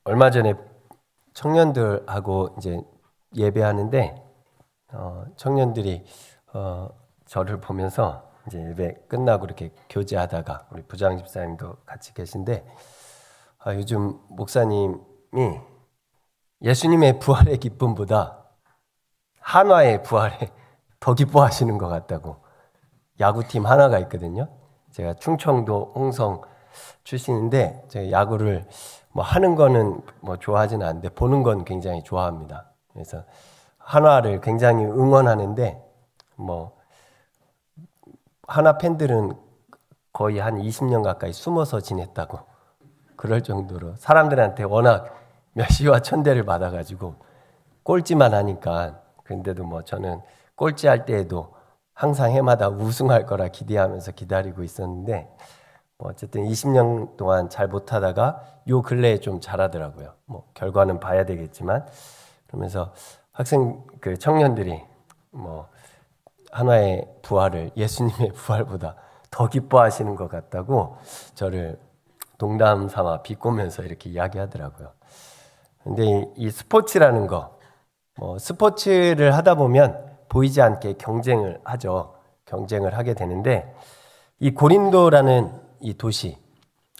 얼마 전에 청년들하고 이제 예배하는데 청년들이 저를 보면서 이제 예배 끝나고 이렇게 교제하다가 우리 부장 집사님도 같이 계신데 요즘 목사님이 예수님의 부활의 기쁨보다 한화의 부활에 더 기뻐하시는 것 같다고. 야구팀 하나가 있거든요. 제가 충청도 홍성 출신인데 제가 야구를 뭐 하는 거는 뭐 좋아하지는 않는데 보는 건 굉장히 좋아합니다. 그래서 한화를 굉장히 응원하는데 뭐 한화 팬들은 거의 한 20년 가까이 숨어서 지냈다고 그럴 정도로 사람들한테 워낙 멸시와 천대를 받아가지고 꼴찌만 하니까. 근데도 뭐 저는 꼴찌할 때에도 항상 해마다 우승할 거라 기대하면서 기다리고 있었는데 뭐 어쨌든 20년 동안 잘 못하다가 요 근래에 좀 잘하더라고요. 뭐 결과는 봐야 되겠지만 그러면서 그 청년들이 뭐 하나의 부활을 예수님의 부활보다 더 기뻐하시는 것 같다고 저를 농담 삼아 비꼬면서 이렇게 이야기하더라고요. 근데 이 스포츠라는 거, 스포츠를 하다 보면 보이지 않게 경쟁을 하죠. 경쟁을 하게 되는데 이 고린도라는 이 도시,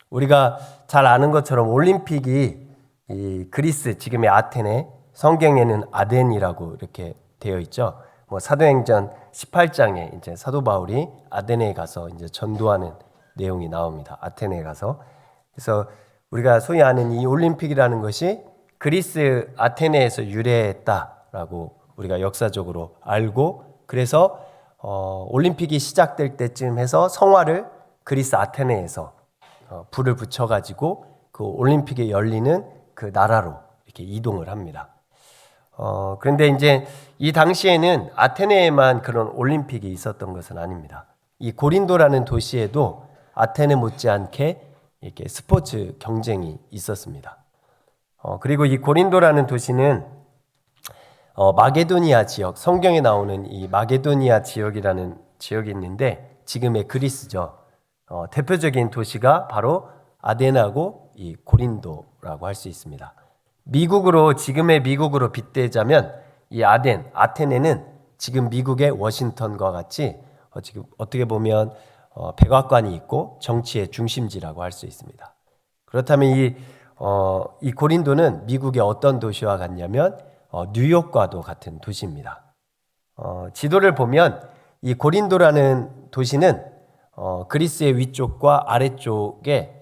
우리가 잘 아는 것처럼 올림픽이 이 그리스 지금의 아테네, 성경에는 아덴이라고 이렇게 되어 있죠. 사도행전 18장에 이제 사도 바울이 아테네에 가서 이제 전도하는 내용이 나옵니다. 아테네에 가서. 그래서 우리가 소위 아는 이 올림픽이라는 것이 그리스 아테네에서 유래했다라고 우리가 역사적으로 알고, 그래서 올림픽이 시작될 때쯤 해서 성화를 그리스 아테네에서 불을 붙여가지고 그 올림픽이 열리는 그 나라로 이렇게 이동을 합니다. 그런데 이제 이 당시에는 아테네에만 그런 올림픽이 있었던 것은 아닙니다. 이 고린도라는 도시에도 아테네 못지않게 이렇게 스포츠 경쟁이 있었습니다. 그리고 이 고린도라는 도시는 마게도니아 지역, 성경에 나오는 이 마게도니아 지역이라는 지역이 있는데 지금의 그리스죠. 대표적인 도시가 바로 아덴하고 이 고린도라고 할 수 있습니다. 지금의 미국으로 빗대자면 이 아테네는 지금 미국의 워싱턴과 같이 지금 어떻게 보면 백악관이 있고 정치의 중심지라고 할 수 있습니다. 그렇다면 이 고린도는 미국의 어떤 도시와 같냐면 뉴욕과도 같은 도시입니다. 지도를 보면 이 고린도라는 도시는 그리스의 위쪽과 아래쪽에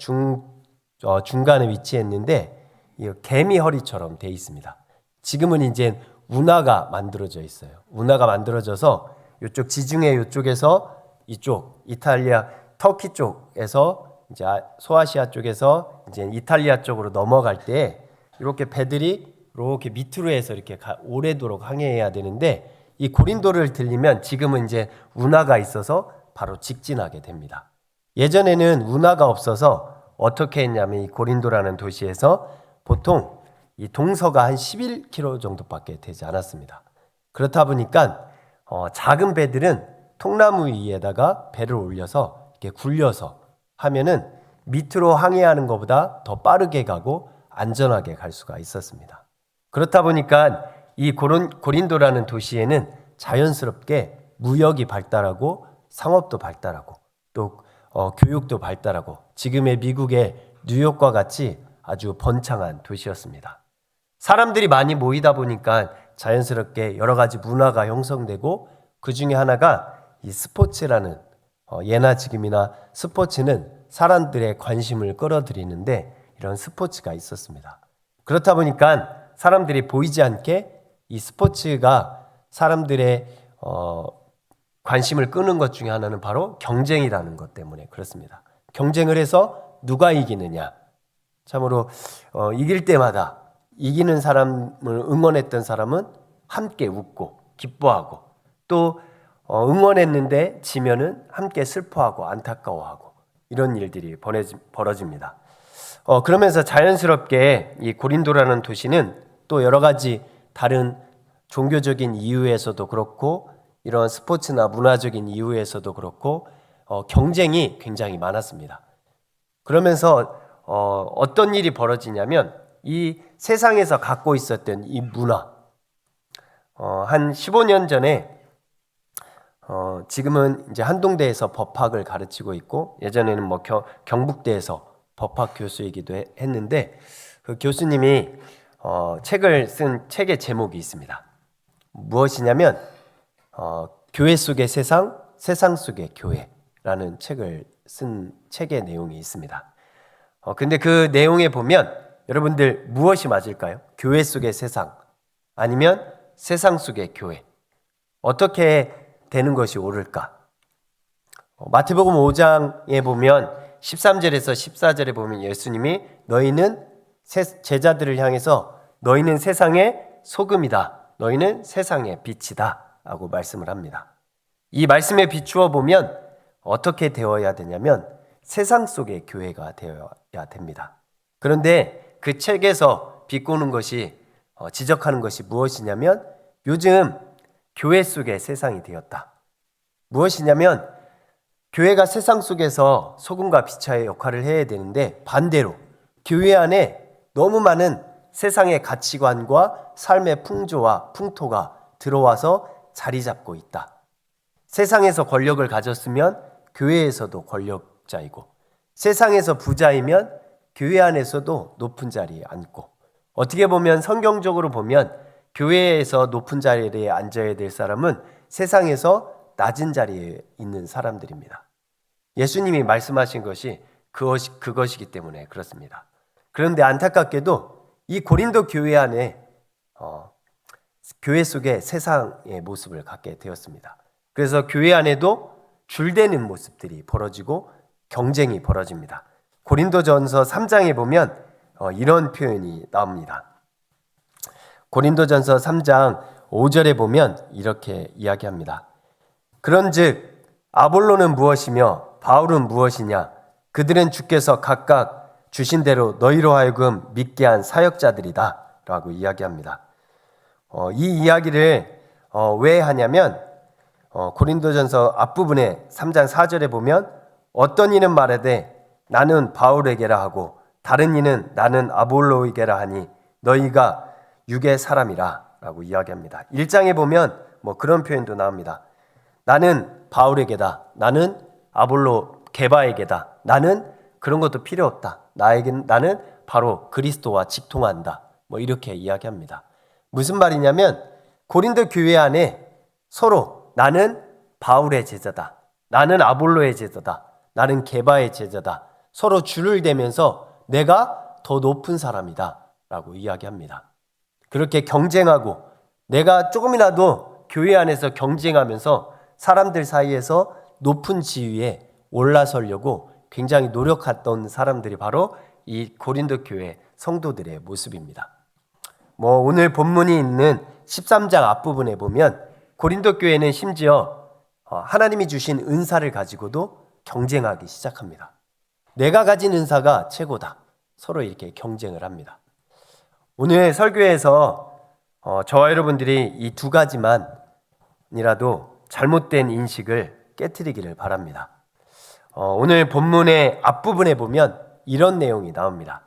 중간에 위치했는데 개미 허리처럼 되어 있습니다. 지금은 이제 운하가 만들어져 있어요. 운하가 만들어져서 이쪽 지중해 이쪽에서 이쪽 이탈리아, 터키 쪽에서 이제 소아시아 쪽에서 이제 이탈리아 쪽으로 넘어갈 때 이렇게 배들이 이렇게 밑으로 해서 이렇게 오래도록 항해해야 되는데 이 고린도를 들리면 지금은 이제 운하가 있어서 바로 직진하게 됩니다. 예전에는 운하가 없어서 어떻게 했냐면 이 고린도라는 도시에서 보통 이 동서가 한 11km 정도밖에 되지 않았습니다. 그렇다 보니까 작은 배들은 통나무 위에다가 배를 올려서 이렇게 굴려서 하면은 밑으로 항해하는 것보다 더 빠르게 가고 안전하게 갈 수가 있었습니다. 그렇다 보니까 이 고린도라는 도시에는 자연스럽게 무역이 발달하고 상업도 발달하고 또 교육도 발달하고 지금의 미국의 뉴욕과 같이 아주 번창한 도시였습니다. 사람들이 많이 모이다 보니까 자연스럽게 여러 가지 문화가 형성되고 그 중에 하나가 이 스포츠라는 예나 지금이나 스포츠는 사람들의 관심을 끌어들이는데 이런 스포츠가 있었습니다. 그렇다 보니까 사람들이 보이지 않게 이 스포츠가 사람들의 관심을 끄는 것 중에 하나는 바로 경쟁이라는 것 때문에 그렇습니다. 경쟁을 해서 누가 이기느냐. 참으로 이길 때마다 이기는 사람을 응원했던 사람은 함께 웃고 기뻐하고 또 응원했는데 지면은 함께 슬퍼하고 안타까워하고 이런 일들이 벌어집니다. 그러면서 자연스럽게 이 고린도라는 도시는 또 여러 가지 다른 종교적인 이유에서도 그렇고 이런 스포츠나 문화적인 이유에서도 그렇고 경쟁이 굉장히 많았습니다. 그러면서 어떤 일이 벌어지냐면 이 세상에서 갖고 있었던 이 문화, 한 15년 전에 지금은 이제 한동대에서 법학을 가르치고 있고 예전에는 뭐 경북대에서 법학 교수이기도 했는데 그 교수님이 책을 쓴 책의 제목이 있습니다. 무엇이냐면 교회 속의 세상, 세상 속의 교회라는 책을 쓴 책의 내용이 있습니다. 근데 그 내용에 보면 여러분들 무엇이 맞을까요? 교회 속의 세상 아니면 세상 속의 교회. 어떻게 되는 것이 옳을까? 마태복음 5장에 보면 13절에서 14절에 보면 예수님이 너희는 제자들을 향해서 너희는 세상의 소금이다. 너희는 세상의 빛이다. 라고 말씀을 합니다. 이 말씀에 비추어 보면 어떻게 되어야 되냐면 세상 속의 교회가 되어야 됩니다. 그런데 그 책에서 비꼬는 것이 지적하는 것이 무엇이냐면 요즘 교회 속의 세상이 되었다. 무엇이냐면 교회가 세상 속에서 소금과 빛의 역할을 해야 되는데 반대로 교회 안에 너무 많은 세상의 가치관과 삶의 풍조와 풍토가 들어와서 자리 잡고 있다. 세상에서 권력을 가졌으면 교회에서도 권력자이고 세상에서 부자이면 교회 안에서도 높은 자리에 앉고 어떻게 보면 성경적으로 보면 교회에서 높은 자리에 앉아야 될 사람은 세상에서 낮은 자리에 있는 사람들입니다. 예수님이 말씀하신 것이 그것이기 때문에 그렇습니다. 그런데 안타깝게도 이 고린도 교회 안에 교회 속에 세상의 모습을 갖게 되었습니다. 그래서 교회 안에도 줄대는 모습들이 벌어지고 경쟁이 벌어집니다. 고린도전서 3장에 보면 이런 표현이 나옵니다. 고린도전서 3장 5절에 보면 이렇게 이야기합니다. 그런즉 아볼로는 무엇이며 바울은 무엇이냐? 그들은 주께서 각각 주신 대로 너희로 하여금 믿게 한 사역자들이다 라고 이야기합니다. 이 이야기를 왜 하냐면 고린도전서 앞부분에 3장 4절에 보면 어떤 이는 말하되 나는 바울에게라 하고 다른 이는 나는 아볼로에게라 하니 너희가 육의 사람이라 라고 이야기합니다. 1장에 보면 그런 표현도 나옵니다. 나는 바울에게다. 나는 아볼로 게바에게다. 나는 그런 것도 필요 없다. 나는 바로 그리스도와 직통한다. 이렇게 이야기합니다. 무슨 말이냐면 고린도 교회 안에 서로 나는 바울의 제자다. 나는 아볼로의 제자다. 나는 게바의 제자다. 서로 줄을 대면서 내가 더 높은 사람이다 라고 이야기합니다. 그렇게 경쟁하고 내가 조금이라도 교회 안에서 경쟁하면서 사람들 사이에서 높은 지위에 올라서려고 굉장히 노력했던 사람들이 바로 이 고린도 교회 성도들의 모습입니다. 오늘 본문이 있는 13장 앞부분에 보면 고린도 교회는 심지어 하나님이 주신 은사를 가지고도 경쟁하기 시작합니다. 내가 가진 은사가 최고다. 서로 이렇게 경쟁을 합니다. 오늘 설교에서 저와 여러분들이 이 두 가지만이라도 잘못된 인식을 깨트리기를 바랍니다. 오늘 본문의 앞부분에 보면 이런 내용이 나옵니다.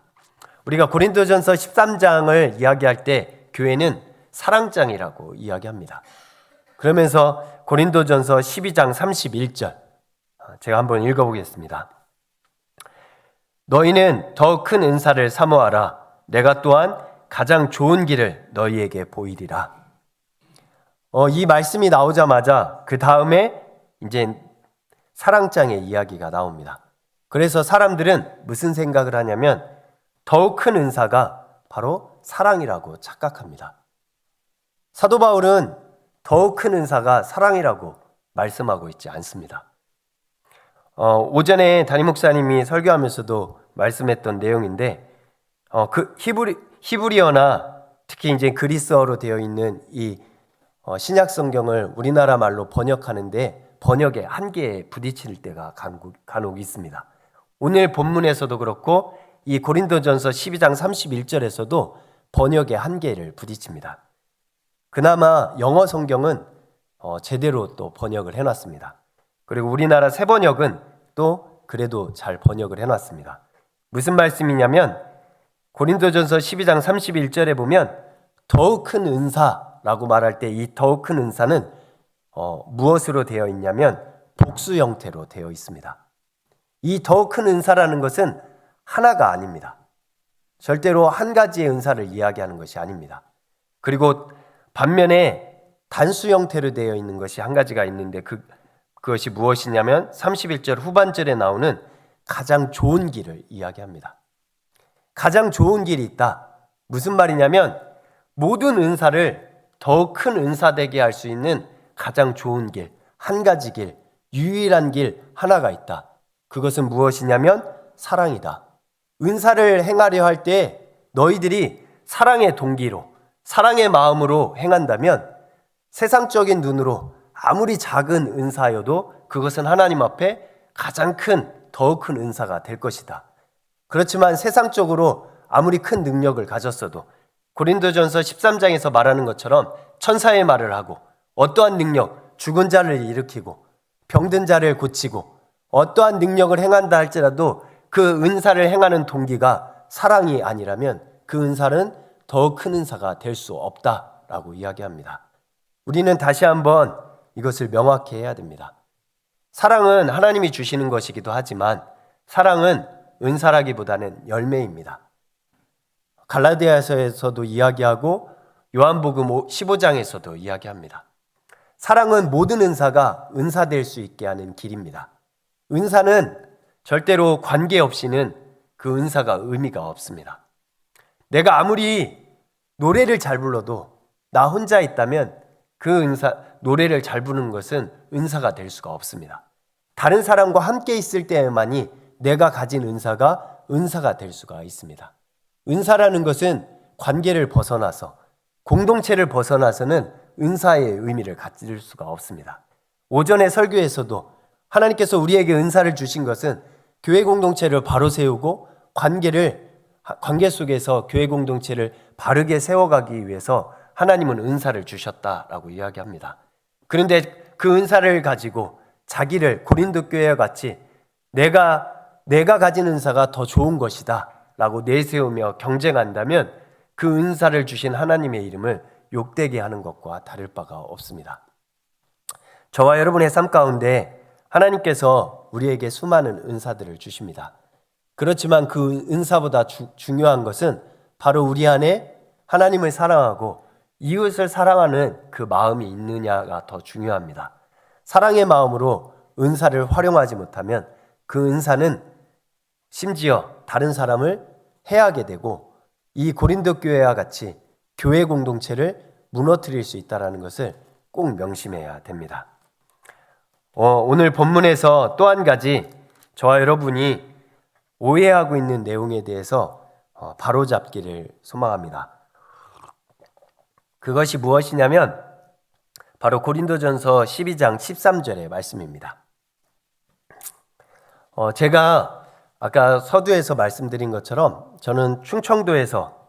우리가 고린도전서 13장을 이야기할 때 교회는 사랑장이라고 이야기합니다. 그러면서 고린도전서 12장 31절 제가 한번 읽어보겠습니다. 너희는 더 큰 은사를 사모하라. 내가 또한 가장 좋은 길을 너희에게 보이리라. 이 말씀이 나오자마자 그 다음에 이제 사랑장의 이야기가 나옵니다. 그래서 사람들은 무슨 생각을 하냐면 더욱 큰 은사가 바로 사랑이라고 착각합니다. 사도 바울은 더욱 큰 은사가 사랑이라고 말씀하고 있지 않습니다. 오전에 담임 목사님이 설교하면서도 말씀했던 내용인데 그 히브리어나 특히 이제 그리스어로 되어 있는 이 신약 성경을 우리나라 말로 번역하는데 번역의 한계에 부딪힐 때가 간혹 있습니다. 오늘 본문에서도 그렇고 이 고린도전서 12장 31절에서도 번역의 한계를 부딪힙니다. 그나마 영어 성경은 제대로 또 번역을 해놨습니다. 그리고 우리나라 새번역은 또 그래도 잘 번역을 해놨습니다. 무슨 말씀이냐면 고린도전서 12장 31절에 보면 더욱 큰 은사라고 말할 때 이 더욱 큰 은사는 무엇으로 되어 있냐면 복수 형태로 되어 있습니다. 이 더욱 큰 은사라는 것은 하나가 아닙니다. 절대로 한 가지의 은사를 이야기하는 것이 아닙니다. 그리고 반면에 단수 형태로 되어 있는 것이 한 가지가 있는데 그것이 무엇이냐면 31절 후반절에 나오는 가장 좋은 길을 이야기합니다. 가장 좋은 길이 있다. 무슨 말이냐면 모든 은사를 더욱 큰 은사 되게 할 수 있는 가장 좋은 길, 한 가지 길, 유일한 길 하나가 있다. 그것은 무엇이냐면 사랑이다. 은사를 행하려 할 때 너희들이 사랑의 동기로, 사랑의 마음으로 행한다면 세상적인 눈으로 아무리 작은 은사여도 그것은 하나님 앞에 가장 큰, 더욱 큰 은사가 될 것이다. 그렇지만 세상적으로 아무리 큰 능력을 가졌어도 고린도전서 13장에서 말하는 것처럼 천사의 말을 하고 어떠한 능력, 죽은 자를 일으키고 병든 자를 고치고 어떠한 능력을 행한다 할지라도 그 은사를 행하는 동기가 사랑이 아니라면 그 은사는 더 큰 은사가 될 수 없다라고 이야기합니다. 우리는 다시 한번 이것을 명확히 해야 됩니다. 사랑은 하나님이 주시는 것이기도 하지만 사랑은 은사라기보다는 열매입니다. 갈라디아서에서도 이야기하고 요한복음 15장에서도 이야기합니다. 사랑은 모든 은사가 은사될 수 있게 하는 길입니다. 은사는 절대로 관계 없이는 그 은사가 의미가 없습니다. 내가 아무리 노래를 잘 불러도 나 혼자 있다면 그 노래를 잘 부르는 것은 은사가 될 수가 없습니다. 다른 사람과 함께 있을 때만이 내가 가진 은사가 될 수가 있습니다. 은사라는 것은 관계를 벗어나서 공동체를 벗어나서는 은사의 의미를 가질 수가 없습니다. 오전에 설교에서도 하나님께서 우리에게 은사를 주신 것은 교회 공동체를 바로 세우고 관계 속에서 교회 공동체를 바르게 세워가기 위해서 하나님은 은사를 주셨다라고 이야기합니다. 그런데 그 은사를 가지고 자기를 고린도 교회와 같이 내가 가진 은사가 더 좋은 것이다 라고 내세우며 경쟁한다면 그 은사를 주신 하나님의 이름을 욕되게 하는 것과 다를 바가 없습니다. 저와 여러분의 삶 가운데 하나님께서 우리에게 수많은 은사들을 주십니다. 그렇지만 그 은사보다 중요한 것은 바로 우리 안에 하나님을 사랑하고 이웃을 사랑하는 그 마음이 있느냐가 더 중요합니다. 사랑의 마음으로 은사를 활용하지 못하면 그 은사는 심지어 다른 사람을 해하게 되고 이 고린도 교회와 같이 교회 공동체를 무너뜨릴 수 있다는 것을 꼭 명심해야 됩니다. 오늘 본문에서 또 한 가지 저와 여러분이 오해하고 있는 내용에 대해서 바로잡기를 소망합니다. 그것이 무엇이냐면 바로 고린도전서 12장 13절의 말씀입니다. 제가 아까 서두에서 말씀드린 것처럼 저는 충청도에서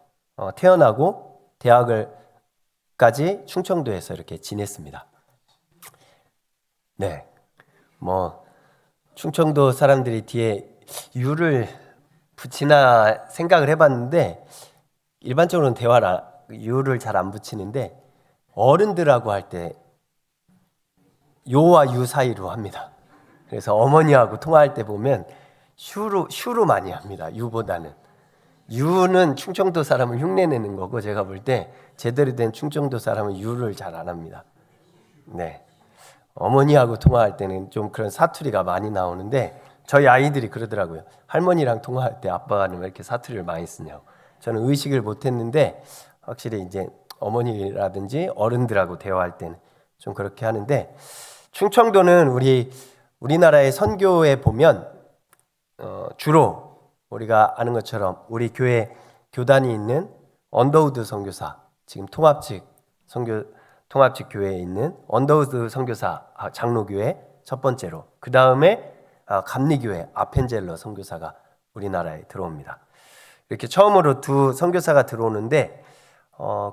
태어나고 대학을까지 충청도에서 이렇게 지냈습니다. 네, 충청도 사람들이 뒤에 유를 붙이나 생각을 해봤는데 일반적으로는 유를 잘 안 붙이는데 어른들하고 할 때 요와 유 사이로 합니다. 그래서 어머니하고 통화할 때 보면 슈로 많이 합니다. 유보다는. 유는 충청도 사람을 흉내내는 거고 제가 볼 때 제대로 된 충청도 사람은 유를 잘 안 합니다. 네, 어머니하고 통화할 때는 좀 그런 사투리가 많이 나오는데 저희 아이들이 그러더라고요. 할머니랑 통화할 때 아빠는 왜 이렇게 사투리를 많이 쓰냐고. 저는 의식을 못했는데 확실히 이제 어머니라든지 어른들하고 대화할 때는 좀 그렇게 하는데 충청도는 우리나라의 선교에 보면 주로 우리가 아는 것처럼 우리 교회 교단이 있는 언더우드 선교사, 지금 통합측 교회에 있는 언더우드 선교사 장로교회 첫 번째로, 그 다음에 감리교회 아펜젤러 선교사가 우리나라에 들어옵니다. 이렇게 처음으로 두 선교사가 들어오는데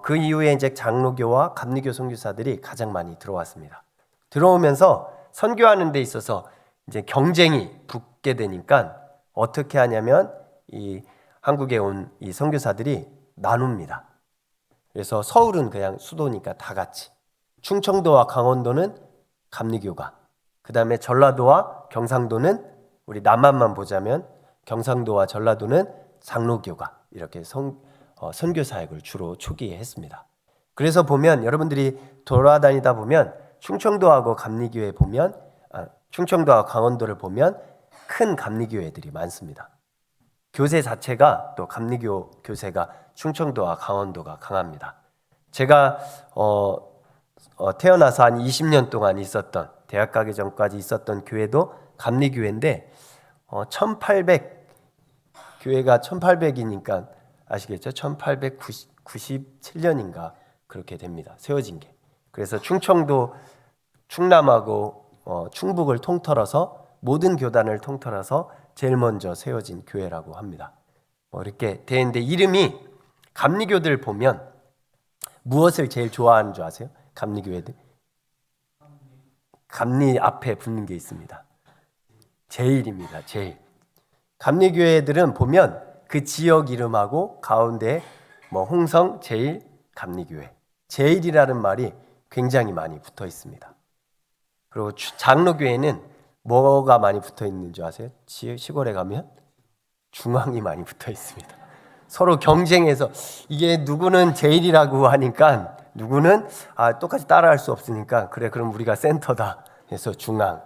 그 이후에 이제 장로교와 감리교 선교사들이 가장 많이 들어왔습니다. 들어오면서 선교하는 데 있어서 이제 경쟁이 붙게 되니까 어떻게 하냐면 이 한국에 온 이 선교사들이 나눕니다. 그래서 서울은 그냥 수도니까 다 같이, 충청도와 강원도는 감리교가, 그 다음에 전라도와 경상도는 우리 남한만 보자면 경상도와 전라도는 장로교가 이렇게 선교 사역을 주로 초기에 했습니다. 그래서 보면 여러분들이 돌아다니다 보면 충청도하고 감리교회 보면 충청도와 강원도를 보면 큰 감리교회들이 많습니다. 교세 자체가 또 감리교 교세가 충청도와 강원도가 강합니다. 제가 태어나서 한 20년 동안 있었던, 대학 가기 전까지 있었던 교회도 감리교회인데 1800 교회가 1800이니까 아시겠죠? 1897년인가 그렇게 됩니다. 세워진 게. 그래서 충청도, 충남하고 충북을 통틀어서 모든 교단을 통틀어서 제일 먼저 세워진 교회라고 합니다. 이렇게 되는데 이름이, 감리교들 보면 무엇을 제일 좋아하는 줄 아세요? 감리교회들. 감리 앞에 붙는 게 있습니다. 제일입니다. 제일. 감리교회들은 보면 그 지역 이름하고 가운데 홍성, 제일, 감리교회. 제일이라는 말이 굉장히 많이 붙어 있습니다. 그리고 장로교회는 뭐가 많이 붙어 있는 줄 아세요? 시골에 가면 중앙이 많이 붙어 있습니다. 서로 경쟁해서 이게 누구는 제일이라고 하니까 누구는 똑같이 따라할 수 없으니까 그래 그럼 우리가 센터다 해서 중앙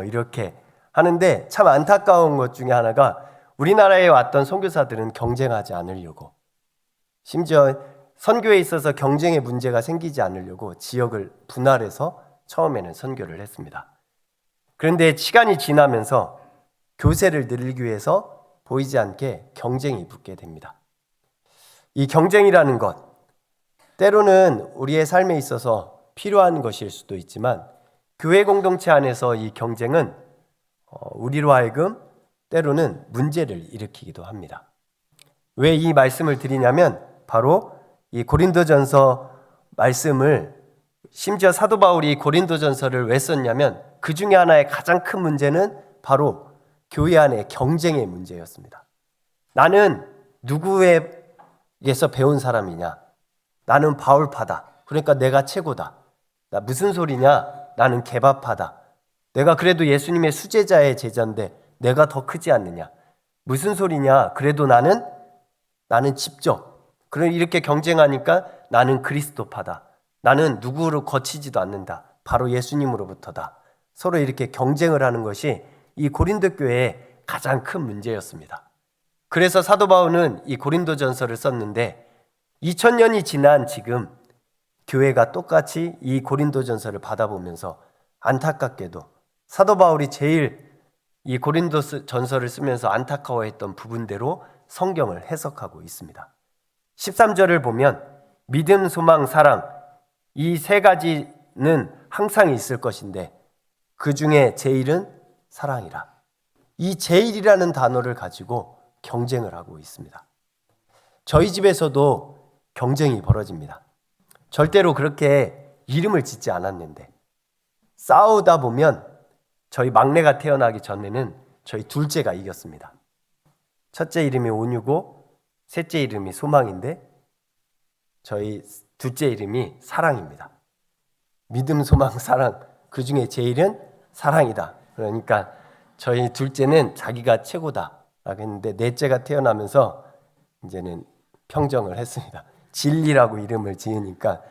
이렇게 하는데, 참 안타까운 것 중에 하나가 우리나라에 왔던 선교사들은 경쟁하지 않으려고, 심지어 선교에 있어서 경쟁의 문제가 생기지 않으려고 지역을 분할해서 처음에는 선교를 했습니다. 그런데 시간이 지나면서 교세를 늘리기 위해서 보이지 않게 경쟁이 붙게 됩니다. 이 경쟁이라는 것, 때로는 우리의 삶에 있어서 필요한 것일 수도 있지만 교회 공동체 안에서 이 경쟁은 우리로 하여금 때로는 문제를 일으키기도 합니다. 왜 이 말씀을 드리냐면 바로 이 고린도전서 말씀을, 심지어 사도 바울이 고린도전서를 왜 썼냐면 그 중에 하나의 가장 큰 문제는 바로 교회 안의 경쟁의 문제였습니다. 나는 누구에게서 배운 사람이냐? 나는 바울파다. 그러니까 내가 최고다. 나 무슨 소리냐? 나는 개바파다. 내가 그래도 예수님의 수제자의 제자인데 내가 더 크지 않느냐? 무슨 소리냐? 그래도 나는 직접. 그럼 이렇게 경쟁하니까 나는 그리스도파다. 나는 누구로 거치지도 않는다. 바로 예수님으로부터다. 서로 이렇게 경쟁을 하는 것이 이 고린도 교회의 가장 큰 문제였습니다. 그래서 사도 바울은 이 고린도전서를 썼는데 2000년이 지난 지금 교회가 똑같이 이 고린도전서를 받아보면서 안타깝게도 사도 바울이 제일 이 고린도전서를 쓰면서 안타까워했던 부분대로 성경을 해석하고 있습니다. 13절을 보면 믿음, 소망, 사랑, 이 세 가지는 항상 있을 것인데 그 중에 제일은 사랑이라. 이 제일이라는 단어를 가지고 경쟁을 하고 있습니다. 저희 집에서도 경쟁이 벌어집니다. 절대로 그렇게 이름을 짓지 않았는데 싸우다 보면 저희 막내가 태어나기 전에는 저희 둘째가 이겼습니다. 첫째 이름이 온유고 셋째 이름이 소망인데 저희 둘째 이름이 사랑입니다. 믿음, 소망, 사랑, 그 중에 제일은 사랑이다. 그러니까 저희 둘째는 자기가 최고다 라고 했는데 넷째가 태어나면서 이제는 평정을 했습니다. 진리라고 이름을 지으니까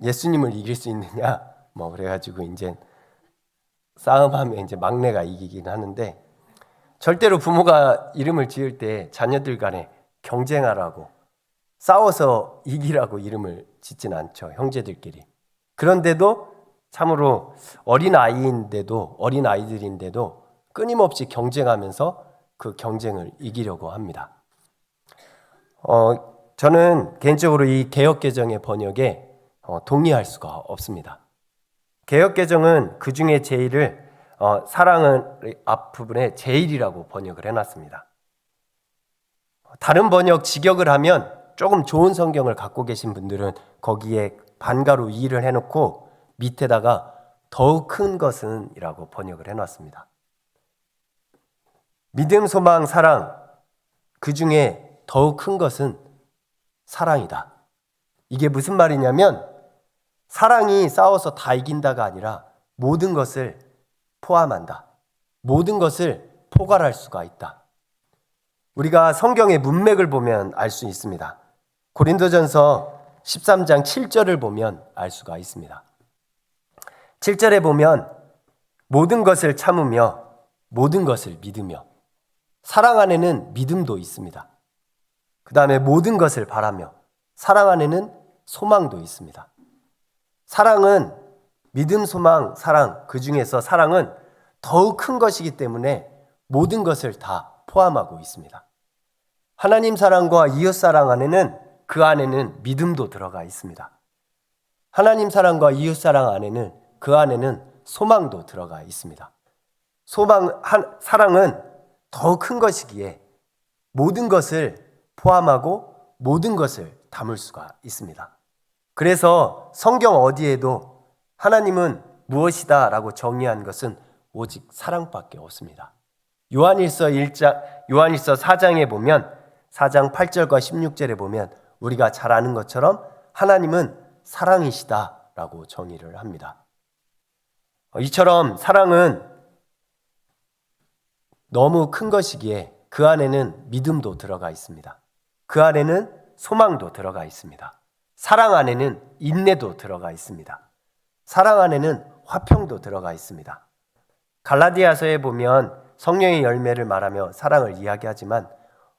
예수님을 이길 수 있느냐 그래가지고 이제 싸움하면 이제 막내가 이기긴 하는데, 절대로 부모가 이름을 지을 때 자녀들 간에 경쟁하라고 싸워서 이기라고 이름을 짓진 않죠. 형제들끼리. 그런데도 참으로 어린아이들인데도 끊임없이 경쟁하면서 그 경쟁을 이기려고 합니다. 저는 개인적으로 이 개역개정의 번역에 동의할 수가 없습니다. 개역개정은 그 중에 제일을 사랑은 앞부분에 제일이라고 번역을 해놨습니다. 다른 번역 직역을 하면 조금 좋은 성경을 갖고 계신 분들은 거기에 반가로 이의를 해놓고 밑에다가 더욱 큰 것은 이라고 번역을 해놨습니다. 믿음, 소망, 사랑, 그 중에 더욱 큰 것은 사랑이다. 이게 무슨 말이냐면 사랑이 싸워서 다 이긴다가 아니라 모든 것을 포함한다. 모든 것을 포괄할 수가 있다. 우리가 성경의 문맥을 보면 알 수 있습니다. 고린도전서 13장 7절을 보면 알 수가 있습니다. 7절에 보면 모든 것을 참으며 모든 것을 믿으며, 사랑 안에는 믿음도 있습니다. 그 다음에 모든 것을 바라며, 사랑 안에는 소망도 있습니다. 사랑은 믿음, 소망, 사랑, 그 중에서 사랑은 더욱 큰 것이기 때문에 모든 것을 다 포함하고 있습니다. 하나님 사랑과 이웃 사랑 안에는, 그 안에는 믿음도 들어가 있습니다. 하나님 사랑과 이웃 사랑 안에는, 그 안에는 소망도 들어가 있습니다. 사랑은 더 큰 것이기에 모든 것을 포함하고 모든 것을 담을 수가 있습니다. 그래서 성경 어디에도 하나님은 무엇이다 라고 정의한 것은 오직 사랑밖에 없습니다. 요한일서 4장에 보면, 4장 8절과 16절에 보면 우리가 잘 아는 것처럼 하나님은 사랑이시다 라고 정의를 합니다. 이처럼 사랑은 너무 큰 것이기에 그 안에는 믿음도 들어가 있습니다. 그 안에는 소망도 들어가 있습니다. 사랑 안에는 인내도 들어가 있습니다. 사랑 안에는 화평도 들어가 있습니다. 갈라디아서에 보면 성령의 열매를 말하며 사랑을 이야기하지만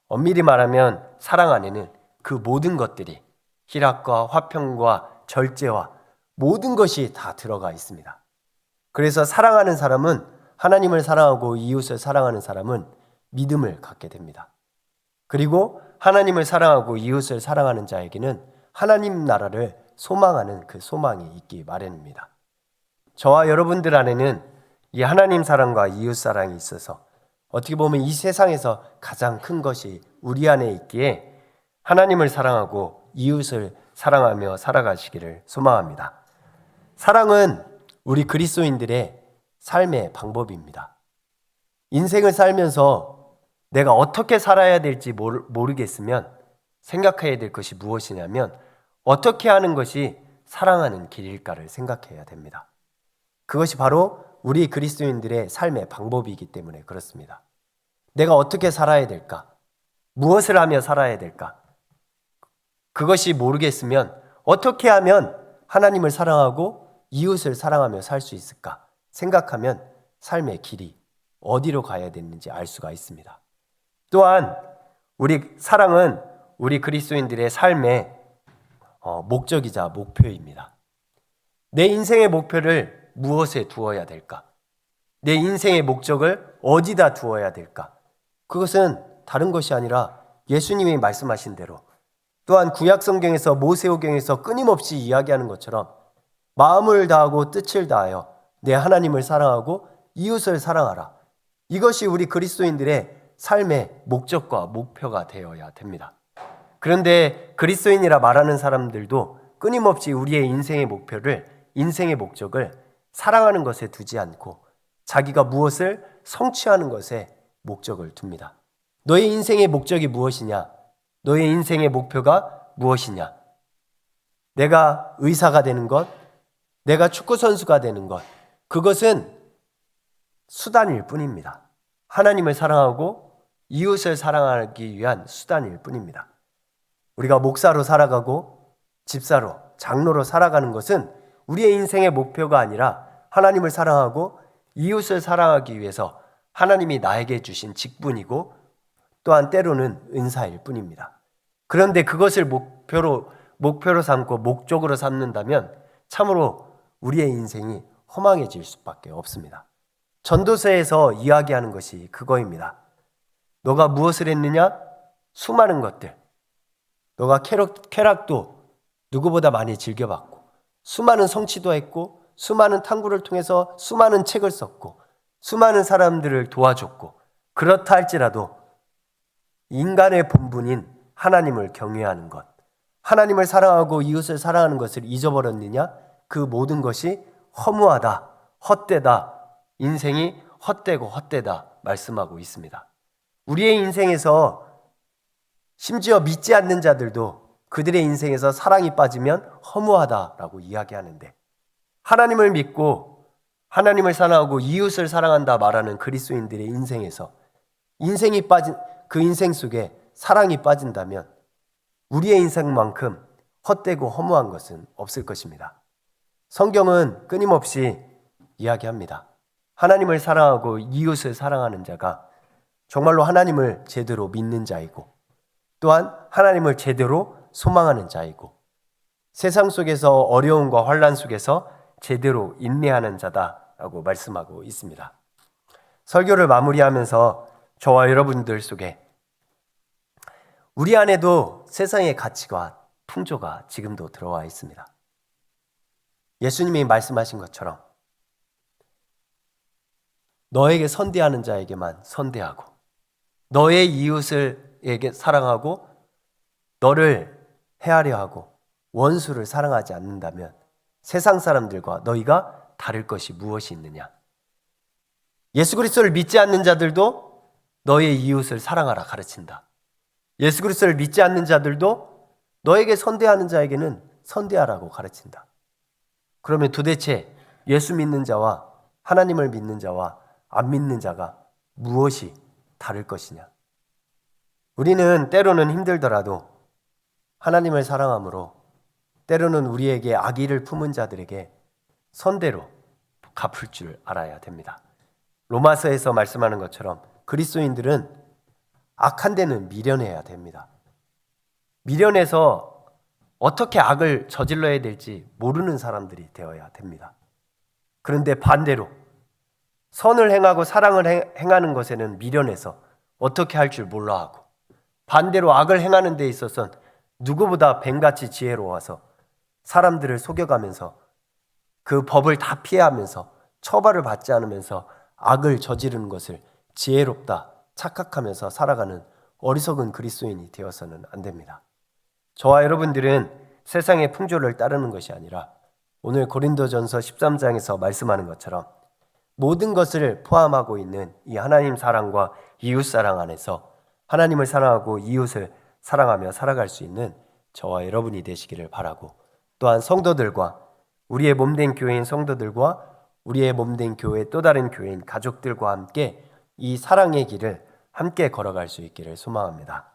엄밀히 말하면 사랑 안에는 그 모든 것들이, 희락과 화평과 절제와 모든 것이 다 들어가 있습니다. 그래서 사랑하는 사람은, 하나님을 사랑하고 이웃을 사랑하는 사람은 믿음을 갖게 됩니다. 그리고 하나님을 사랑하고 이웃을 사랑하는 자에게는 하나님 나라를 소망하는 그 소망이 있기 마련입니다. 저와 여러분들 안에는 이 하나님 사랑과 이웃 사랑이 있어서 어떻게 보면 이 세상에서 가장 큰 것이 우리 안에 있기에 하나님을 사랑하고 이웃을 사랑하며 살아가시기를 소망합니다. 사랑은 우리 그리스도인들의 삶의 방법입니다. 인생을 살면서 내가 어떻게 살아야 될지 모르겠으면 생각해야 될 것이 무엇이냐면 어떻게 하는 것이 사랑하는 길일까를 생각해야 됩니다. 그것이 바로 우리 그리스도인들의 삶의 방법이기 때문에 그렇습니다. 내가 어떻게 살아야 될까? 무엇을 하며 살아야 될까? 그것이 모르겠으면 어떻게 하면 하나님을 사랑하고 이웃을 사랑하며 살 수 있을까? 생각하면 삶의 길이 어디로 가야 되는지 알 수가 있습니다. 또한 우리 사랑은 우리 그리스도인들의 삶의 목적이자 목표입니다. 내 인생의 목표를 무엇에 두어야 될까? 내 인생의 목적을 어디다 두어야 될까? 그것은 다른 것이 아니라 예수님이 말씀하신 대로, 또한 구약성경에서 모세오경에서 끊임없이 이야기하는 것처럼 마음을 다하고 뜻을 다하여 내 하나님을 사랑하고 이웃을 사랑하라. 이것이 우리 그리스도인들의 삶의 목적과 목표가 되어야 됩니다. 그런데 그리스도인이라 말하는 사람들도 끊임없이 우리의 인생의 목표를, 인생의 목적을 사랑하는 것에 두지 않고 자기가 무엇을 성취하는 것에 목적을 둡니다. 너의 인생의 목적이 무엇이냐? 너의 인생의 목표가 무엇이냐? 내가 의사가 되는 것, 내가 축구선수가 되는 것, 그것은 수단일 뿐입니다. 하나님을 사랑하고 이웃을 사랑하기 위한 수단일 뿐입니다. 우리가 목사로 살아가고 집사로, 장로로 살아가는 것은 우리의 인생의 목표가 아니라 하나님을 사랑하고 이웃을 사랑하기 위해서 하나님이 나에게 주신 직분이고 또한 때로는 은사일 뿐입니다. 그런데 그것을 목표로 삼고 목적으로 삼는다면 참으로 우리의 인생이 허망해질 수밖에 없습니다. 전도서에서 이야기하는 것이 그거입니다. 너가 무엇을 했느냐? 수많은 것들. 너가 쾌락도 누구보다 많이 즐겨봤고, 수많은 성취도 했고, 수많은 탐구를 통해서 수많은 책을 썼고, 수많은 사람들을 도와줬고, 그렇다 할지라도 인간의 본분인 하나님을 경외하는 것, 하나님을 사랑하고 이웃을 사랑하는 것을 잊어버렸느냐? 그 모든 것이 허무하다, 헛되다, 인생이 헛되고 헛되다 말씀하고 있습니다. 우리의 인생에서 심지어 믿지 않는 자들도 그들의 인생에서 사랑이 빠지면 허무하다라고 이야기하는데, 하나님을 믿고 하나님을 사랑하고 이웃을 사랑한다 말하는 그리스도인들의 인생에서 인생이 빠진 그 인생 속에 사랑이 빠진다면 우리의 인생만큼 헛되고 허무한 것은 없을 것입니다. 성경은 끊임없이 이야기합니다. 하나님을 사랑하고 이웃을 사랑하는 자가 정말로 하나님을 제대로 믿는 자이고, 또한 하나님을 제대로 소망하는 자이고, 세상 속에서 어려움과 환난 속에서 제대로 인내하는 자다라고 말씀하고 있습니다. 설교를 마무리하면서 저와 여러분들 속에 우리 안에도 세상의 가치와 풍조가 지금도 들어와 있습니다. 예수님이 말씀하신 것처럼 너에게 선대하는 자에게만 선대하고 너의 이웃을 사랑하고 너를 헤아려 하고 원수를 사랑하지 않는다면 세상 사람들과 너희가 다를 것이 무엇이 있느냐? 예수 그리스도를 믿지 않는 자들도 너의 이웃을 사랑하라 가르친다. 예수 그리스도를 믿지 않는 자들도 너에게 선대하는 자에게는 선대하라고 가르친다. 그러면 도대체 예수 믿는 자와 하나님을 믿는 자와 안 믿는 자가 무엇이 다를 것이냐? 우리는 때로는 힘들더라도 하나님을 사랑함으로 때로는 우리에게 악의를 품은 자들에게 선대로 갚을 줄 알아야 됩니다. 로마서에서 말씀하는 것처럼 그리스도인들은 악한 데는 미련해야 됩니다. 미련해서 어떻게 악을 저질러야 될지 모르는 사람들이 되어야 됩니다. 그런데 반대로 선을 행하고 사랑을 행하는 것에는 미련해서 어떻게 할 줄 몰라 하고, 반대로 악을 행하는 데 있어서는 누구보다 뱀같이 지혜로워서 사람들을 속여가면서 그 법을 다 피해하면서 처벌을 받지 않으면서 악을 저지르는 것을 지혜롭다 착각하면서 살아가는 어리석은 그리스도인이 되어서는 안 됩니다. 저와 여러분들은 세상의 풍조를 따르는 것이 아니라 오늘 고린도전서 13장에서 말씀하는 것처럼 모든 것을 포함하고 있는 이 하나님 사랑과 이웃 사랑 안에서 하나님을 사랑하고 이웃을 사랑하며 살아갈 수 있는 저와 여러분이 되시기를 바라고, 또한 성도들과 우리의 몸된 교회인 성도들과 우리의 몸된 교회 또 다른 교회인 가족들과 함께 이 사랑의 길을 함께 걸어갈 수 있기를 소망합니다.